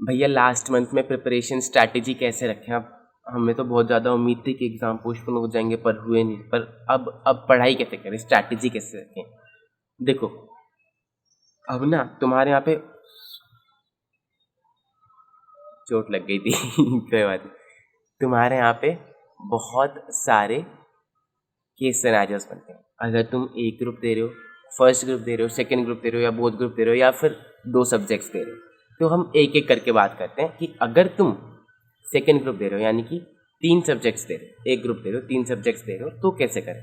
भैया last month में preparation strategy कैसे रखें? अब हमें तो बहुत ज़्यादा उम्मीद थी कि एग्ज़ाम पोस्टपोन हो जाएंगे, पर हुए नहीं। पर अब पढ़ाई कैसे करें, स्ट्रैटेजी कैसे रखें? देखो, अब ना तुम्हारे यहाँ पे चोट लग गई थी कोई बात नहीं। तुम्हारे यहाँ पे बहुत सारे केस सिनेरियोस बनते हैं। अगर तुम एक ग्रुप दे रहे हो, फर्स्ट ग्रुप दे रहे हो, सेकंड ग्रुप दे रहे हो, या बोथ ग्रुप दे रहे हो, या फिर 2 सब्जेक्ट्स दे रहे हो, तो हम एक एक करके बात करते हैं कि अगर तुम सेकंड ग्रुप दे रहे हो, यानी कि 3 सब्जेक्ट्स दे रहे हो, एक ग्रुप दे रहे हो, 3 सब्जेक्ट्स दे रहे हो, तो कैसे करें।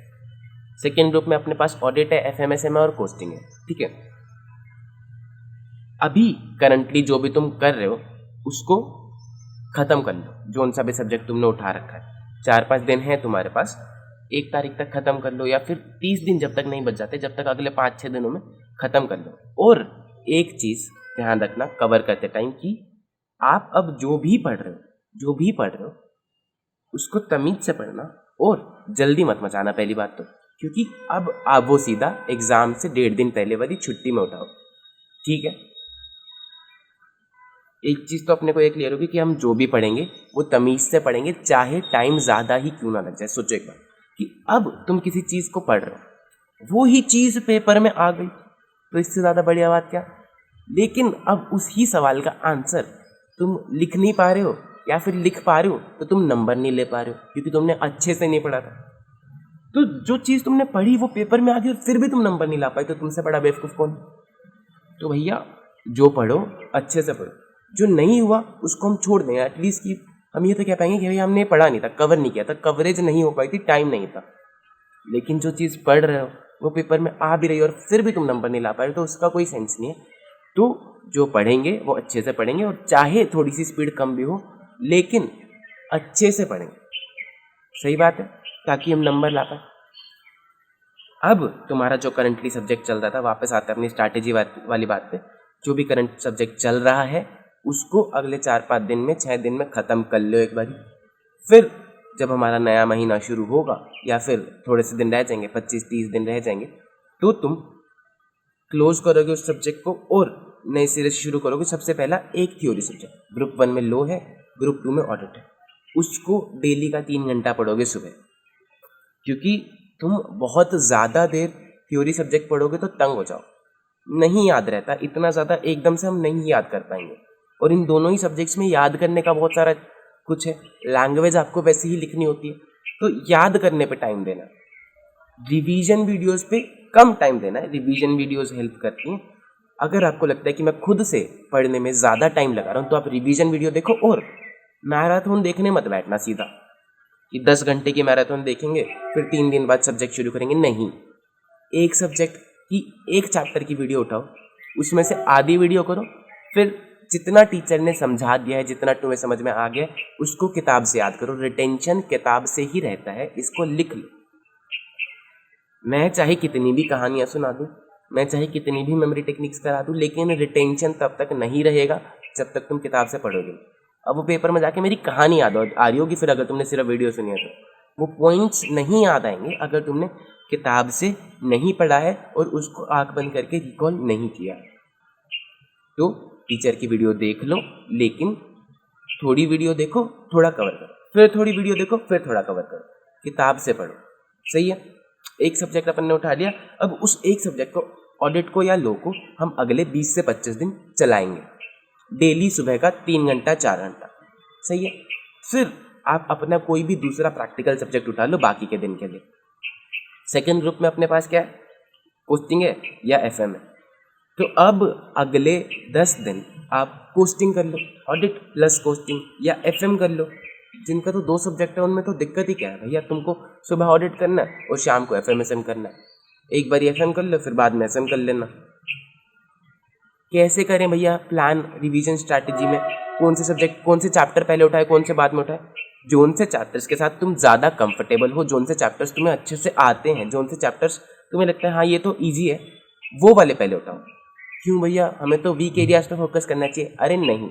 सेकंड ग्रुप में अपने पास ऑडिट है, FMSM है और कोस्टिंग है, ठीक है। अभी करंटली जो भी तुम कर रहे हो उसको खत्म कर लो, जो सा भी सब्जेक्ट तुमने उठा रखा है। 4-5 दिन है तुम्हारे पास, 1 तारीख तक खत्म कर लो, या फिर 30 दिन जब तक नहीं बच जाते, जब तक अगले 5-6 दिनों में खत्म कर लो। और एक चीज ध्यान रखना कवर करते टाइम की, आप अब जो भी पढ़ रहे हो उसको तमीज से पढ़ना और जल्दी मत मचाना, पहली बात तो। क्योंकि अब आप वो सीधा एग्जाम से 1.5 दिन पहले वाली छुट्टी में उठाओ, ठीक है। एक चीज तो अपने को ये क्लियर होगी कि हम जो भी पढ़ेंगे वो तमीज से पढ़ेंगे, चाहे टाइम ज्यादा ही क्यों ना लग जाए। सोचो एक बार कि अब तुम किसी चीज को पढ़ रहे हो, वो ही चीज पेपर में आ गई, तो इससे ज्यादा बढ़िया बात क्या। लेकिन अब उसी सवाल का आंसर तुम लिख नहीं पा रहे हो, या फिर लिख पा रहे हो तो तुम नंबर नहीं ले पा रहे हो, क्योंकि तुमने अच्छे से नहीं पढ़ा था। तो जो चीज तुमने पढ़ी वो पेपर में आ गई और फिर भी तुम नंबर नहीं ला पाए, तो तुमसे बड़ा बेवकूफ कौन। तो भैया जो पढ़ो अच्छे से पढ़ो, जो नहीं हुआ उसको हम छोड़ दें एटलीस्ट। कि हम ये तो कह पाएंगे कि भैया हमने पढ़ा नहीं था, कवर नहीं किया था, कवरेज नहीं हो पाई थी, टाइम नहीं था। लेकिन जो चीज़ पढ़ रहे हो वो पेपर में आ भी रही है और फिर भी तुम नंबर नहीं ला पा रहे, तो उसका कोई सेंस नहीं है। तो जो पढ़ेंगे वो अच्छे से पढ़ेंगे, और चाहे थोड़ी सी स्पीड कम भी हो लेकिन अच्छे से पढ़ेंगे, सही बात है, ताकि हम नंबर ला पाए। अब तुम्हारा जो करंटली सब्जेक्ट चल रहा था, वापस आते हैं अपनी स्ट्रैटेजी वाली बात पे। जो भी करंट सब्जेक्ट चल रहा है उसको अगले 4-5 दिन में, 6 दिन में ख़त्म कर लो एक बारी। फिर जब हमारा नया महीना शुरू होगा, या फिर थोड़े से दिन रह जाएंगे, 25-30 दिन रह जाएंगे, तो तुम क्लोज करोगे उस सब्जेक्ट को और नए सिरे से शुरू करोगे। सबसे पहला एक थ्योरी सब्जेक्ट, ग्रुप 1 में लो है, ग्रुप 2 में ऑडिट है, उसको डेली का 3 घंटा पढ़ोगे सुबह। क्योंकि तुम बहुत ज़्यादा देर थ्योरी सब्जेक्ट पढ़ोगे तो तंग हो जाओ, नहीं याद रहता इतना ज़्यादा, एकदम से हम नहीं याद कर पाएंगे। और इन दोनों ही सब्जेक्ट्स में याद करने का बहुत सारा कुछ है। लैंग्वेज आपको वैसे ही लिखनी होती है, तो याद करने पे टाइम देना, रिवीजन वीडियोस पे कम टाइम देना है। रिवीजन वीडियोस हेल्प करती हैं। अगर आपको लगता है कि मैं खुद से पढ़ने में ज़्यादा टाइम लगा रहा हूँ, तो आप रिवीजन वीडियो देखो, और मैराथन देखने मत बैठना सीधा कि 10 घंटे की मैराथन देखेंगे फिर 3 दिन बाद सब्जेक्ट शुरू करेंगे। नहीं, एक सब्जेक्ट की एक चैप्टर की वीडियो उठाओ, उसमें से आधी वीडियो करो, फिर जितना टीचर ने समझा दिया है, जितना तुम्हें समझ में आ गया, उसको किताब से याद करो। रिटेंशन किताब से ही रहता है, इसको लिख लो। मैं चाहे कितनी भी कहानियाँ सुना दूँ, मैं चाहे कितनी भी मेमोरी टेक्निक्स करा दूँ, लेकिन रिटेंशन तब तक नहीं रहेगा जब तक तुम किताब से पढ़ोगे। अब वो पेपर में जाके मेरी कहानी याद आ रही होगी, फिर अगर तुमने सिर्फ वीडियो सुनी है तो वो पॉइंट्स नहीं याद आएंगे अगर तुमने किताब से नहीं पढ़ा है और उसको आंख बंद करके रिकॉल नहीं किया। तो टीचर की वीडियो देख लो, लेकिन थोड़ी वीडियो देखो, थोड़ा कवर करो, फिर थोड़ी वीडियो देखो, फिर थोड़ा कवर करो, किताब से पढ़ो, सही है। एक सब्जेक्ट अपन ने उठा लिया, अब उस एक सब्जेक्ट को, ऑडिट को या लो को, हम अगले 20 से 25 दिन चलाएंगे, डेली सुबह का 3 घंटा 4 घंटा, सही है। फिर आप अपना कोई भी दूसरा प्रैक्टिकल सब्जेक्ट उठा लो बाकी के दिन के लिए। सेकेंड ग्रुप में अपने पास क्या है, कोस्टिंग है या FM है। तो अब अगले 10 दिन आप कोस्टिंग कर लो, ऑडिट प्लस कोस्टिंग, या FM कर लो। जिनका तो 2 सब्जेक्ट है उनमें तो दिक्कत ही क्या है भैया, तुमको सुबह ऑडिट करना है और शाम को FMSM करना है। एक बार FM कर लो, फिर बाद में SM कर लेना। कैसे करें भैया प्लान रिवीजन स्ट्रैटेजी में, कौन से सब्जेक्ट, कौन से चैप्टर पहले उठाए, कौन से बाद में उठाए। जोन से चैप्टर्स के साथ तुम ज़्यादा कंफर्टेबल हो, जोन से चैप्टर्स तुम्हें अच्छे से आते हैं, जोन से चैप्टर्स तुम्हें लगता है हाँ ये तो ईजी है, वो वाले पहले उठाओ। क्यों भैया, हमें तो वीक एरियाज पे फोकस करना चाहिए। अरे नहीं,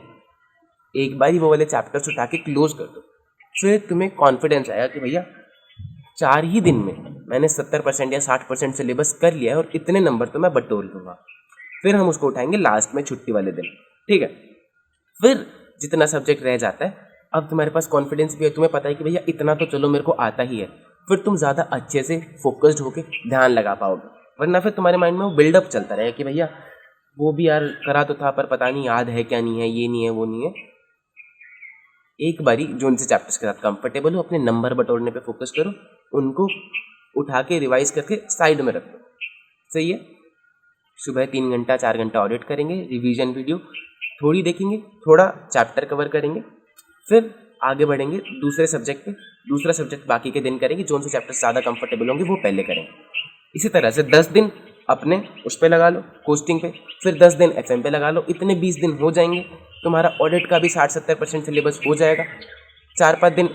एक बार ही वो वाले चैप्टर्स उठा के क्लोज कर दो, फिर तुम्हें कॉन्फिडेंस आएगा कि भैया 4 ही दिन में मैंने 70% या 60% सिलेबस कर लिया है और इतने नंबर तो मैं बटोर लूँगा। फिर हम उसको उठाएंगे लास्ट में छुट्टी वाले दिन, ठीक है। फिर जितना सब्जेक्ट रह जाता है, अब तुम्हारे पास कॉन्फिडेंस भी है, तुम्हें पता है कि भैया इतना तो चलो मेरे को आता ही है, फिर तुम ज़्यादा अच्छे से फोकस्ड होके ध्यान लगा पाओगे। वरना फिर तुम्हारे माइंड में वो बिल्डअप चलता रहेगा कि भैया वो भी यार करा तो था पर पता नहीं याद है क्या नहीं है, ये नहीं है वो नहीं है। एक बारी जो उनसे चैप्टर्स के साथ कंफर्टेबल हो, अपने नंबर बटोरने पे फोकस करो, उनको उठा के रिवाइज करके साइड में रख दो। सही है। सुबह 3 घंटा 4 घंटा ऑडिट करेंगे, रिवीजन वीडियो थोड़ी देखेंगे, थोड़ा चैप्टर कवर करेंगे, फिर आगे बढ़ेंगे दूसरे सब्जेक्ट पे। दूसरा सब्जेक्ट बाकी के दिन करेंगे, जो उनसे चैप्टर ज़्यादा कंफर्टेबल होंगे वो पहले करेंगे। इसी तरह से 10 दिन अपने उस पर लगा लो कोस्टिंग पे, फिर 10 दिन FM पे लगा लो, इतने 20 दिन हो जाएंगे। तुम्हारा ऑडिट का भी 60-70% सिलेबस हो जाएगा। 4-5 दिन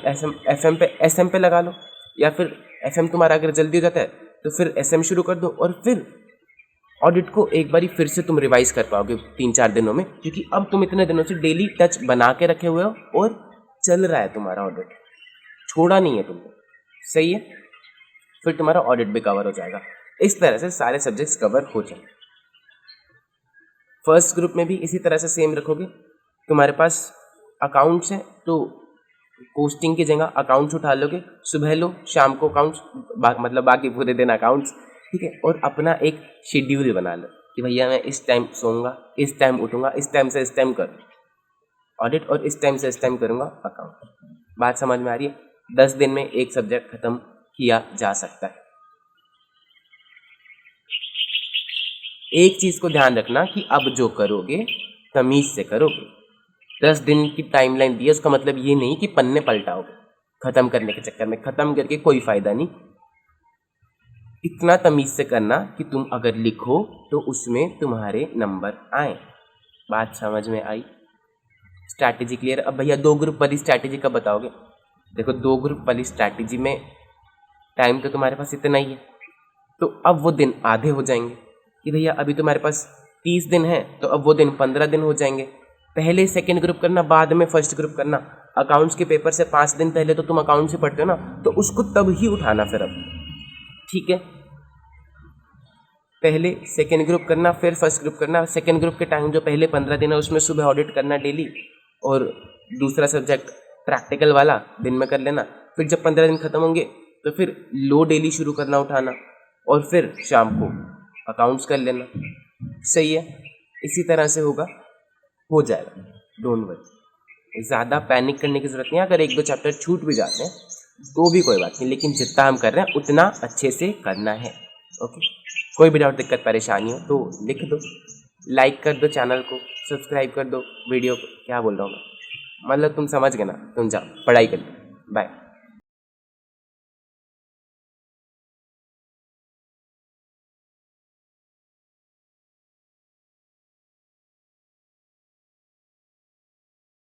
FM पे SM पे लगा लो, या फिर FM तुम्हारा अगर जल्दी हो जाता है तो फिर SM शुरू कर दो, और फिर ऑडिट को एक बारी फिर से तुम रिवाइज कर पाओगे 3-4 दिनों में, क्योंकि अब तुम इतने दिनों से डेली टच बना के रखे हुए हो और चल रहा है तुम्हारा ऑडिट, छोड़ा नहीं है तुमने। सही है। फिर तुम्हारा ऑडिट भी कवर हो जाएगा। इस तरह से सारे सब्जेक्ट्स कवर हो जाएंगे। फर्स्ट ग्रुप में भी इसी तरह से सेम रखोगे। तुम्हारे पास अकाउंट्स है तो कोस्टिंग की जगह अकाउंट्स उठा लोगे, सुबह लो शाम को अकाउंट्स, मतलब बाकी पूरे दिन अकाउंट्स। ठीक है। और अपना एक शेड्यूल बना लो कि भैया मैं इस टाइम सोऊंगा, इस टाइम उठूंगा, इस टाइम से इस टाइम करूँ ऑडिट, और इस टाइम से इस टाइम करूँगा अकाउंट। बात समझ में आ रही है। 10 दिन में एक सब्जेक्ट खत्म किया जा सकता है। एक चीज़ को ध्यान रखना कि अब जो करोगे तमीज़ से करोगे। 10 दिन की टाइमलाइन दी है, उसका मतलब ये नहीं कि पन्ने पलटाओगे ख़त्म करने के चक्कर में। ख़त्म करके कोई फ़ायदा नहीं। इतना तमीज़ से करना कि तुम अगर लिखो तो उसमें तुम्हारे नंबर आए। बात समझ में आई। Strategy clear. अब भैया 2 ग्रुप वाली स्ट्रैटेजी कब बताओगे? देखो 2 ग्रुप वाली स्ट्रैटेजी में टाइम तो तुम्हारे पास इतना ही है, तो अब वो दिन आधे हो जाएंगे कि भैया अभी तुम्हारे पास 30 दिन है, तो अब वो दिन 15 दिन हो जाएंगे। पहले सेकंड ग्रुप करना, बाद में फर्स्ट ग्रुप करना। अकाउंट्स के पेपर से 5 दिन पहले तो तुम अकाउंट्स से पढ़ते हो ना, तो उसको तब ही उठाना फिर अब। ठीक है। पहले सेकेंड ग्रुप करना, फिर फर्स्ट ग्रुप करना। सेकेंड ग्रुप के टाइम जो पहले 15 दिन है उसमें सुबह ऑडिट करना डेली, और दूसरा सब्जेक्ट प्रैक्टिकल वाला दिन में कर लेना। फिर जब 15 दिन खत्म होंगे तो फिर लो डेली शुरू करना उठाना, और फिर शाम को अकाउंट्स कर लेना। सही है। इसी तरह से होगा, हो जाएगा। डोंट वरी, ज़्यादा पैनिक करने की ज़रूरत नहीं है। अगर 1-2 चैप्टर छूट भी जाते हैं तो भी कोई बात नहीं, लेकिन जितना हम कर रहे हैं उतना अच्छे से करना है। ओके। कोई भी डाउट दिक्कत परेशानी हो तो लिख दो, लाइक कर दो चैनल को, सब्सक्राइब कर दो वीडियो को। क्या बोल रहा हूँ मैं, मतलब तुम समझ गए ना। तुम जाओ पढ़ाई कर लो। बाय।